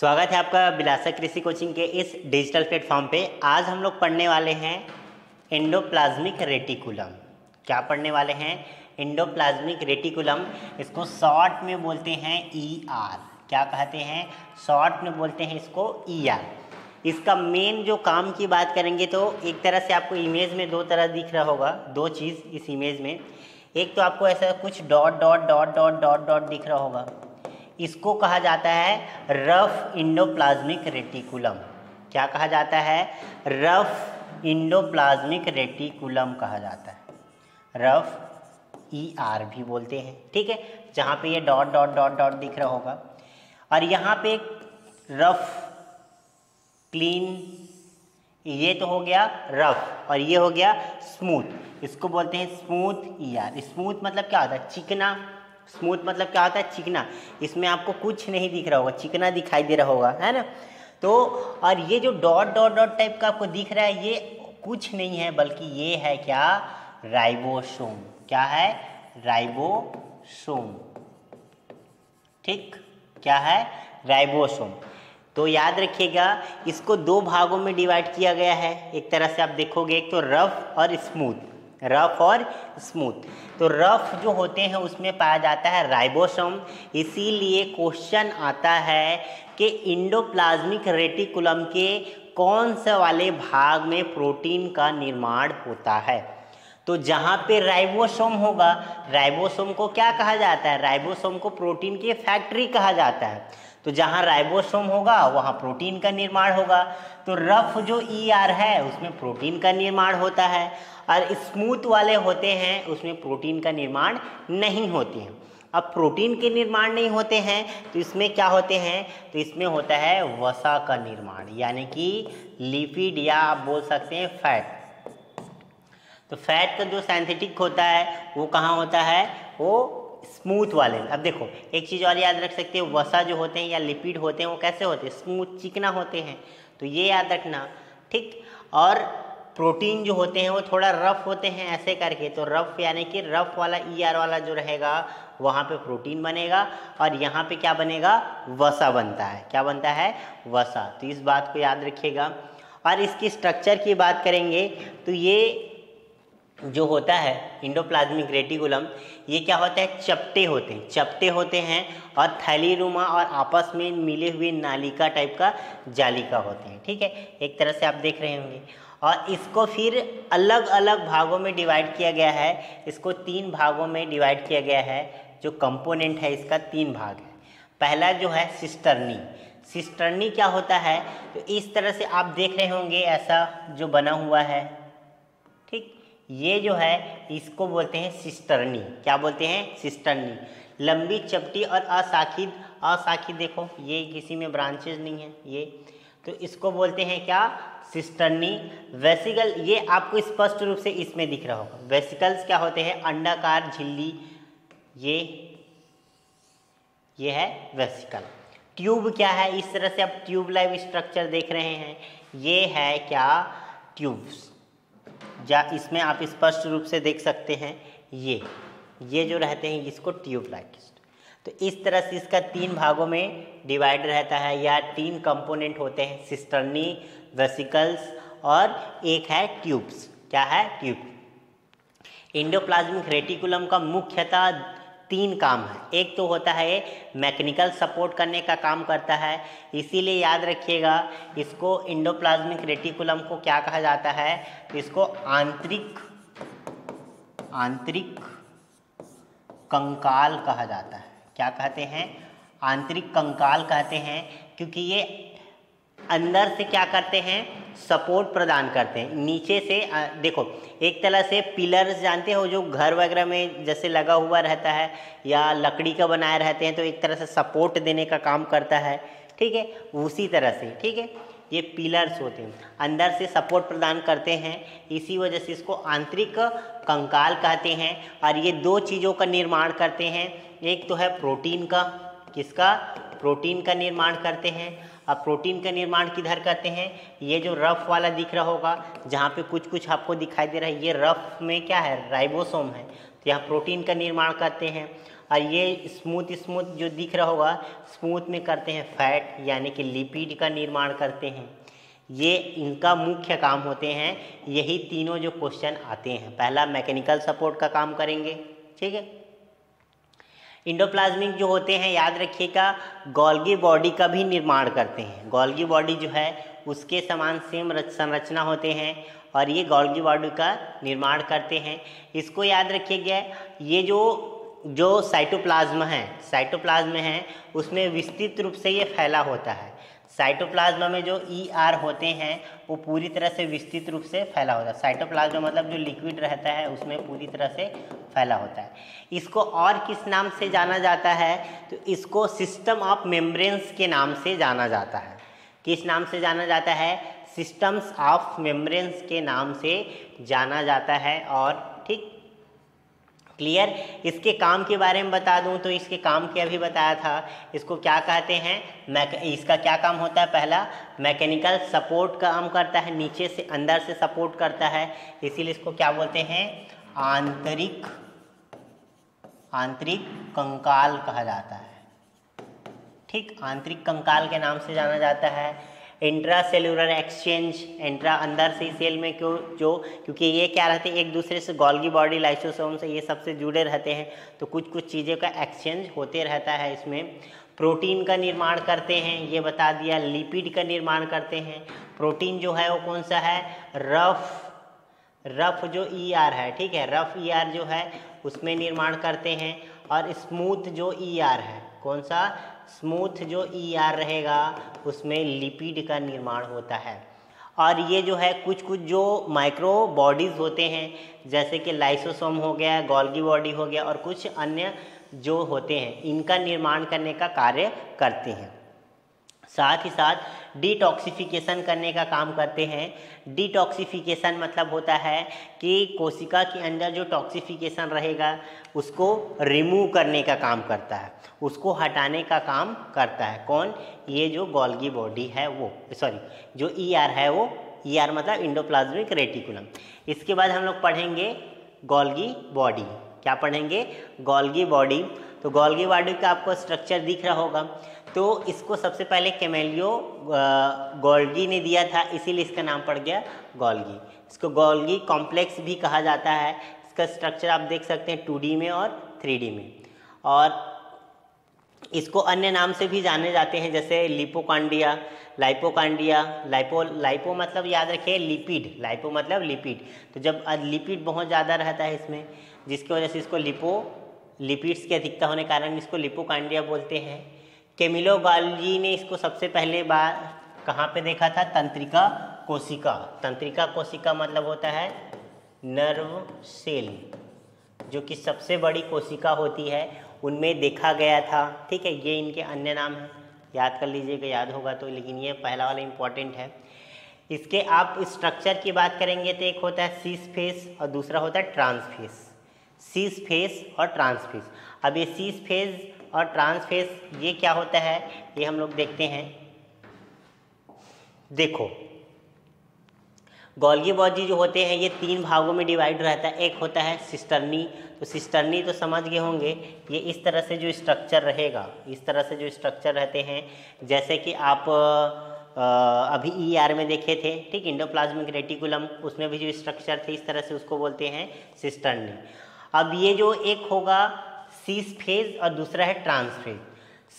स्वागत है आपका बिलासा कृषि कोचिंग के इस डिजिटल प्लेटफॉर्म पे। आज हम लोग पढ़ने वाले हैं एंडोप्लाज्मिक रेटिकुलम। क्या पढ़ने वाले हैं? Endoplasmic reticulum. इसको शॉर्ट में बोलते हैं ER। क्या कहते हैं? शॉर्ट में बोलते हैं इसको ER। इसका मेन जो काम की बात करेंगे तो एक तरह से आपको इमेज में दो तरह दिख रहा होगा, दो चीज़ इस इमेज में। एक तो आपको ऐसा कुछ dot dot dot dot dot dot दिख रहा होगा, इसको कहा जाता है रफ इंडोप्लाज्मिक रेटिकुलम। क्या कहा जाता है? रफ इंडोप्लाज्मिक रेटिकुलम कहा जाता है। रफ ER भी बोलते हैं, ठीक है, जहाँ पे ये डॉट डॉट डॉट डॉट दिख रहा होगा। और यहाँ पे रफ क्लीन, ये तो हो गया रफ और ये हो गया स्मूथ। इसको बोलते हैं स्मूथ ER। स्मूथ मतलब क्या होता है? चिकना। स्मूथ मतलब क्या होता है? चिकना। इसमें आपको कुछ नहीं दिख रहा होगा, चिकना दिखाई दे रहा होगा, है ना। तो और ये जो डॉट डॉट डॉट टाइप का आपको दिख रहा है, ये कुछ नहीं है बल्कि ये है क्या? राइबोसोम। क्या है? राइबोसोम। ठीक, क्या है? राइबोसोम। तो याद रखिएगा, इसको दो भागों में डिवाइड किया गया है। एक तरह से आप देखोगे, एक तो रफ और स्मूथ। रफ और स्मूथ। तो रफ जो होते हैं उसमें पाया जाता है राइबोसोम। इसीलिए क्वेश्चन आता है कि इंडोप्लाज्मिक रेटिकुलम के कौन से वाले भाग में प्रोटीन का निर्माण होता है। तो जहाँ पे राइबोसोम होगा, राइबोसोम को क्या कहा जाता है? राइबोसोम को प्रोटीन की फैक्ट्री कहा जाता है। तो जहाँ राइबोसोम होगा वहाँ प्रोटीन का निर्माण होगा। तो रफ जो ER है उसमें प्रोटीन का निर्माण होता है, और स्मूथ वाले होते हैं उसमें प्रोटीन का निर्माण नहीं होते हैं। अब प्रोटीन के निर्माण नहीं होते हैं तो इसमें क्या होते हैं? तो इसमें होता है वसा का निर्माण, यानी कि लिपिड, या आप बोल सकते हैं फैट। तो फैट का जो सिंथेटिक होता है वो कहाँ होता है? वो स्मूथ वाले। अब देखो एक चीज़ और याद रख सकते हैं, वसा जो होते हैं या लिपिड होते हैं वो कैसे होते हैं? स्मूथ, चिकना होते हैं। तो ये याद रखना, ठीक। और प्रोटीन जो होते हैं वो थोड़ा रफ होते हैं, ऐसे करके। तो रफ यानी कि रफ वाला ER वाला जो रहेगा वहाँ पे प्रोटीन बनेगा, और यहाँ पे क्या बनेगा? वसा बनता है। क्या बनता है? वसा। तो इस बात को याद रखिएगा। और इसकी स्ट्रक्चर की बात करेंगे तो ये जो होता है इंडोप्लाज्मिक रेटिकुलम, ये क्या होता है? चपटे होते हैं। चपटे होते हैं और थैलीनुमा और आपस में मिले हुए नालिका टाइप का जालिका होते हैं, ठीक है, एक तरह से आप देख रहे होंगे। और इसको फिर अलग अलग भागों में डिवाइड किया गया है। इसको 3 भागों में डिवाइड किया गया है। जो कंपोनेंट है इसका 3 भाग है। पहला जो है सिस्टर्नी। सिस्टर्नी क्या होता है? तो इस तरह से आप देख रहे होंगे, ऐसा जो बना हुआ है, ठीक, ये जो है इसको बोलते हैं सिस्टर्नी। क्या बोलते हैं? सिस्टर्नी। लंबी, चपटी और अशाखित। अशाखित देखो, ये किसी में ब्रांचेज नहीं है ये, तो इसको बोलते हैं क्या? सिस्टर्नी। वेसिकल, ये आपको स्पष्ट रूप से इसमें दिख रहा होगा। वेसिकल्स क्या होते हैं? अंडाकार झिल्ली, ये है वेसिकल। ट्यूब क्या है? इस तरह से आप ट्यूब लाइव स्ट्रक्चर देख रहे हैं, ये है क्या? ट्यूब्स। इसमें आप स्पष्ट रूप से देख सकते हैं, ये जो रहते हैं इसको ट्यूब लाइक। तो इस तरह से इसका 3 भागों में डिवाइड रहता है, या 3 कंपोनेंट होते हैं, सिस्टर्नी, वेसिकल्स और एक है ट्यूब्स। क्या है? ट्यूब। इंडोप्लाज्मिक रेटिकुलम का मुख्यतः 3 काम है। एक तो होता है मैकेनिकल सपोर्ट करने का काम करता है, इसीलिए याद रखिएगा इसको इंडोप्लाज्मिक रेटिकुलम को क्या कहा जाता है? इसको आंतरिक कंकाल कहा जाता है। क्या कहते हैं? आंतरिक कंकाल कहते हैं, क्योंकि ये अंदर से क्या करते हैं? सपोर्ट प्रदान करते हैं। नीचे से देखो, एक तरह से पिलर्स जानते हो जो घर वगैरह में जैसे लगा हुआ रहता है या लकड़ी का बनाए रहते हैं, तो एक तरह से सपोर्ट देने का काम करता है, ठीक है, उसी तरह से, ठीक है, ये पिलर्स होते हैं, अंदर से सपोर्ट प्रदान करते हैं। इसी वजह से इसको आंतरिक कंकाल कहते हैं। और ये 2 चीज़ों का निर्माण करते हैं। एक तो है प्रोटीन का, किसका? प्रोटीन का निर्माण करते हैं। अब प्रोटीन का निर्माण किधर करते हैं? ये जो रफ वाला दिख रहा होगा, जहाँ पे कुछ कुछ आपको दिखाई दे रहा है, ये रफ में क्या है? राइबोसोम है। तो यहाँ प्रोटीन का निर्माण करते हैं। और ये स्मूथ स्मूथ जो दिख रहा होगा, स्मूथ में करते हैं फैट यानी कि लिपिड का निर्माण करते हैं। ये इनका मुख्य काम होते हैं। यही तीनों जो क्वेश्चन आते हैं, पहला मैकेनिकल सपोर्ट का काम करेंगे, ठीक है। इंडोप्लाज्मिक जो होते हैं याद रखिएगा, गोल्गी बॉडी का भी निर्माण करते हैं। गोल्गी बॉडी जो है उसके समान सेम संरचना होते हैं और ये गोल्गी बॉडी का निर्माण करते हैं। इसको याद रखिएगा, ये जो साइटोप्लाज्म है उसमें विस्तृत रूप से ये फैला होता है। साइटोप्लाज्म में जो ER होते हैं वो पूरी तरह से विस्तृत रूप से फैला होता है। साइटोप्लाज्म मतलब जो लिक्विड रहता है उसमें पूरी तरह से फैला होता है। इसको और किस नाम से जाना जाता है, तो इसको सिस्टम ऑफ मेम्ब्रेन्स के नाम से जाना जाता है। किस नाम से जाना जाता है, सिस्टम्स ऑफ मेम्ब्रेन्स के नाम से जाना जाता है। और ठीक क्लियर। इसके काम के बारे में बता दूं तो इसके काम के अभी बताया था, इसको क्या कहते हैं, इसका क्या काम होता है, पहला मैकेनिकल सपोर्ट काम करता है, नीचे से अंदर से सपोर्ट करता है, इसीलिए इसको क्या बोलते हैं, आंतरिक कंकाल कहा जाता है। ठीक, आंतरिक कंकाल के नाम से जाना जाता है। इंट्रा सेलुलर एक्सचेंज, इंट्रा अंदर से सेल में क्योंकि ये क्या रहते हैं एक दूसरे से, गोल्गी बॉडी लाइसोसोम से ये सबसे जुड़े रहते हैं, तो कुछ चीज़ों का एक्सचेंज होते रहता है। इसमें प्रोटीन का निर्माण करते हैं, ये बता दिया। लिपिड का निर्माण करते हैं। प्रोटीन जो है वो कौन सा है, रफ जो ER है, ठीक है, रफ ER जो है उसमें निर्माण करते हैं। और स्मूथ जो ER है, कौन सा, स्मूथ जो ER रहेगा उसमें लिपिड का निर्माण होता है। और ये जो है कुछ जो माइक्रो बॉडीज़ होते हैं जैसे कि लाइसोसोम हो गया, गोल्गी बॉडी हो गया और कुछ अन्य जो होते हैं, इनका निर्माण करने का कार्य करते हैं। साथ ही साथ डिटॉक्सिफिकेशन करने का काम करते हैं। डिटॉक्सिफिकेशन मतलब होता है कि कोशिका के अंदर जो टॉक्सिफिकेशन रहेगा उसको रिमूव करने का काम करता है, उसको हटाने का काम करता है। कौन, ये जो गोल्गी बॉडी है वो, जो ER है वो, ER मतलब इंडोप्लाज्मिक रेटिकुलम। इसके बाद हम लोग पढ़ेंगे गोल्गी बॉडी। क्या पढ़ेंगे, गोल्गी बॉडी। तो गोल्गी बॉडी का आपको स्ट्रक्चर दिख रहा होगा। तो इसको सबसे पहले कैमेलियो गोल्गी ने दिया था, इसीलिए इसका नाम पड़ गया गोल्गी। इसको गोल्गी कॉम्प्लेक्स भी कहा जाता है। इसका स्ट्रक्चर आप देख सकते हैं 2D में और 3D में। और इसको अन्य नाम से भी जाने जाते हैं जैसे लिपोकांडिया, लाइपोकांडिया। लाइपो मतलब याद रखिए लिपिड, लाइपो मतलब लिपिड। तो जब लिपिड बहुत ज़्यादा रहता है इसमें, जिसकी वजह से इसको लिपिड्स की अधिकता होने के कारण इसको लिपोकांडिया बोलते हैं। कैमिलो गोल्गी ने इसको सबसे पहले बार कहाँ पे देखा था, तंत्रिका कोशिका। तंत्रिका कोशिका मतलब होता है नर्व सेल, जो कि सबसे बड़ी कोशिका होती है, उनमें देखा गया था। ठीक है, ये इनके अन्य नाम हैं, याद कर लीजिएगा, याद होगा तो, लेकिन ये पहला वाला इम्पॉर्टेंट है। इसके आप स्ट्रक्चर की बात करेंगे तो एक होता है सीस फेस और दूसरा होता है ट्रांसफेस। सीस फेस और ट्रांसफेस। अब ये सीस फेस और ट्रांसफेस ये क्या होता है, ये हम लोग देखते हैं। देखो, गोल्गी बॉडी जो होते हैं ये 3 भागों में डिवाइड रहता है। एक होता है सिस्टर्नी। तो सिस्टर्नी तो समझ गए होंगे, ये इस तरह से जो स्ट्रक्चर रहेगा, इस तरह से जो स्ट्रक्चर रहते हैं, जैसे कि आप अभी ER में देखे थे, ठीक, इंडोप्लाज्मिक रेटिकुलम, उसमें भी जो स्ट्रक्चर थे इस तरह से, उसको बोलते हैं सिस्टर्नी। अब ये जो एक होगा सीस फेज और दूसरा है ट्रांसफेज।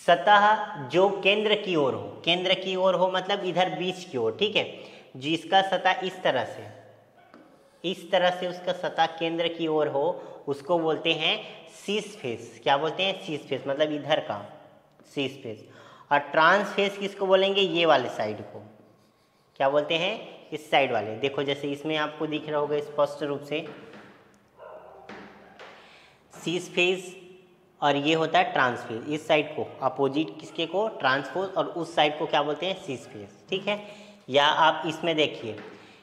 सतह जो केंद्र की ओर हो, केंद्र की ओर हो मतलब इधर बीच की ओर, ठीक है, जिसका सतह इस तरह से उसका सतह केंद्र की ओर हो, उसको बोलते हैं सीस फेस। क्या बोलते हैं, सीस फेस मतलब इधर का सीस फेस। और ट्रांसफेस किसको बोलेंगे, ये वाले साइड को क्या बोलते हैं, इस साइड वाले। देखो जैसे इसमें आपको दिख रहा होगा स्पष्ट रूप से सीस फेस, और ये होता है ट्रांसफेज। इस साइड को अपोजिट किसके को, ट्रांसफोज, और उस साइड को क्या बोलते हैं, सीस फेस। ठीक है, या आप इसमें देखिए,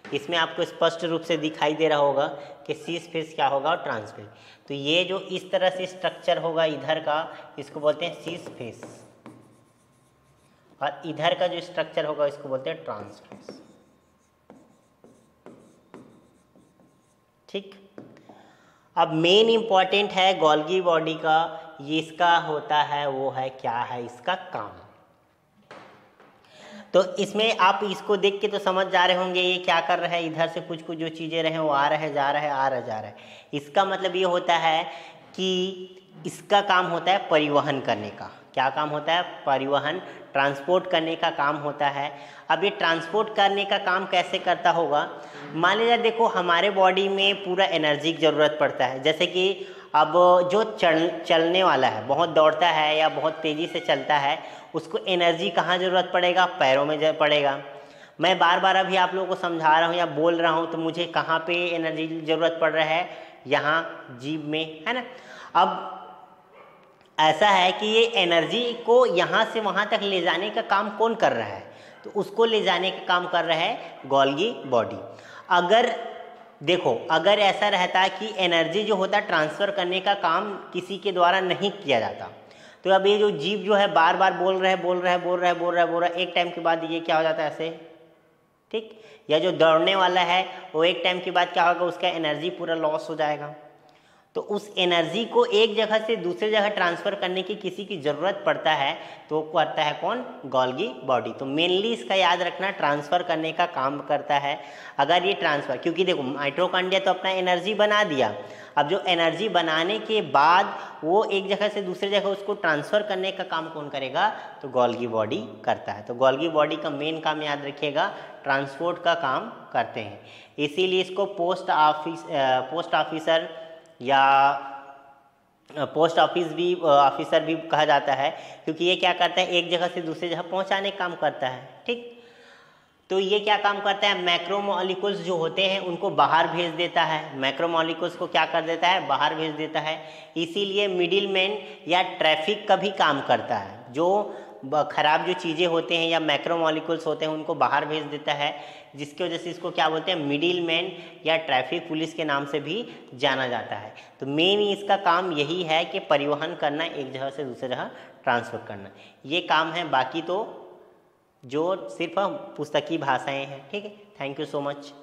इसमें आपको स्पष्ट रूप से दिखाई दे रहा होगा कि सीस फेस क्या होगा और ट्रांसफेज। तो ये जो इस तरह से स्ट्रक्चर होगा इधर का, इसको बोलते हैं सीस फेस, और इधर का जो स्ट्रक्चर होगा इसको बोलते हैं ट्रांसफेस। ठीक, अब मेन इंपॉर्टेंट है गोल्गी बॉडी का ये इसका होता है वो है क्या है इसका काम। तो इसमें आप इसको देख के तो समझ जा रहे होंगे ये क्या कर रहा है, इधर से कुछ कुछ जो चीज़ें रहे वो आ रहे जा रहे आ रहे जा रहे। इसका मतलब ये होता है कि इसका काम होता है परिवहन करने का। क्या काम होता है? परिवहन, ट्रांसपोर्ट करने का काम होता है। अब ये ट्रांसपोर्ट करने का काम कैसे करता होगा? मान लीजिए देखो हमारे बॉडी में पूरा एनर्जी की ज़रूरत पड़ता है। जैसे कि अब जो चलने वाला है, बहुत दौड़ता है या बहुत तेज़ी से चलता है, उसको एनर्जी कहाँ ज़रूरत पड़ेगा? पैरों में पड़ेगा। मैं बार बार अभी आप लोगों को समझा रहा हूँ या बोल रहा हूँ तो मुझे कहाँ पे एनर्जी की ज़रूरत पड़ रहा है? यहाँ जीभ में, है ना। अब ऐसा है कि ये एनर्जी को यहाँ से वहाँ तक ले जाने का काम कौन कर रहा है? तो उसको ले जाने का काम कर रहा है गोल्गी बॉडी। अगर देखो अगर ऐसा रहता कि एनर्जी जो होता है ट्रांसफ़र करने का काम किसी के द्वारा नहीं किया जाता, तो अब ये जो जीव जो है बार बार बोल रहा है, एक टाइम के बाद ये क्या हो जाता है ऐसे, ठीक। या जो दौड़ने वाला है वो एक टाइम के बाद क्या होगा, उसका एनर्जी पूरा लॉस हो जाएगा। तो उस एनर्जी को एक जगह से दूसरी जगह ट्रांसफ़र करने की किसी की ज़रूरत पड़ता है, तो वो करता है कौन? Golgi body. तो मेनली इसका याद रखना ट्रांसफ़र करने का काम करता है। अगर ये ट्रांसफ़र, क्योंकि देखो माइटोकॉन्ड्रिया तो अपना एनर्जी बना दिया, अब जो एनर्जी बनाने के बाद वो एक जगह से दूसरी जगह उसको ट्रांसफ़र करने का काम कौन करेगा? तो गोल्गी बॉडी करता है। तो गोल्गी बॉडी का मेन काम याद रखिएगा, ट्रांसपोर्ट का काम करते हैं। इसीलिए इसको पोस्ट ऑफिसर या पोस्ट ऑफिसर भी कहा जाता है, क्योंकि ये क्या करता है? एक जगह से दूसरी जगह पहुंचाने का काम करता है, ठीक। तो ये क्या काम करता है? मैक्रोमोलिक्यूल्स जो होते हैं उनको बाहर भेज देता है। मैक्रोमोलिक्यूल्स को क्या कर देता है? बाहर भेज देता है। इसीलिए मिडिलमैन या ट्रैफिक का भी काम करता है। जो खराब जो चीज़ें होते हैं या मैक्रोमोलिक्यूल्स होते हैं उनको बाहर भेज देता है, जिसकी वजह से इसको क्या बोलते हैं? मिडिलमैन या ट्रैफिक पुलिस के नाम से भी जाना जाता है। तो मेन इसका काम यही है कि परिवहन करना, एक जगह से दूसरी जगह ट्रांसफ़र करना, ये काम है। बाकी तो जो सिर्फ पुस्तकी भाषाएं हैं, ठीक है। Thank you so much.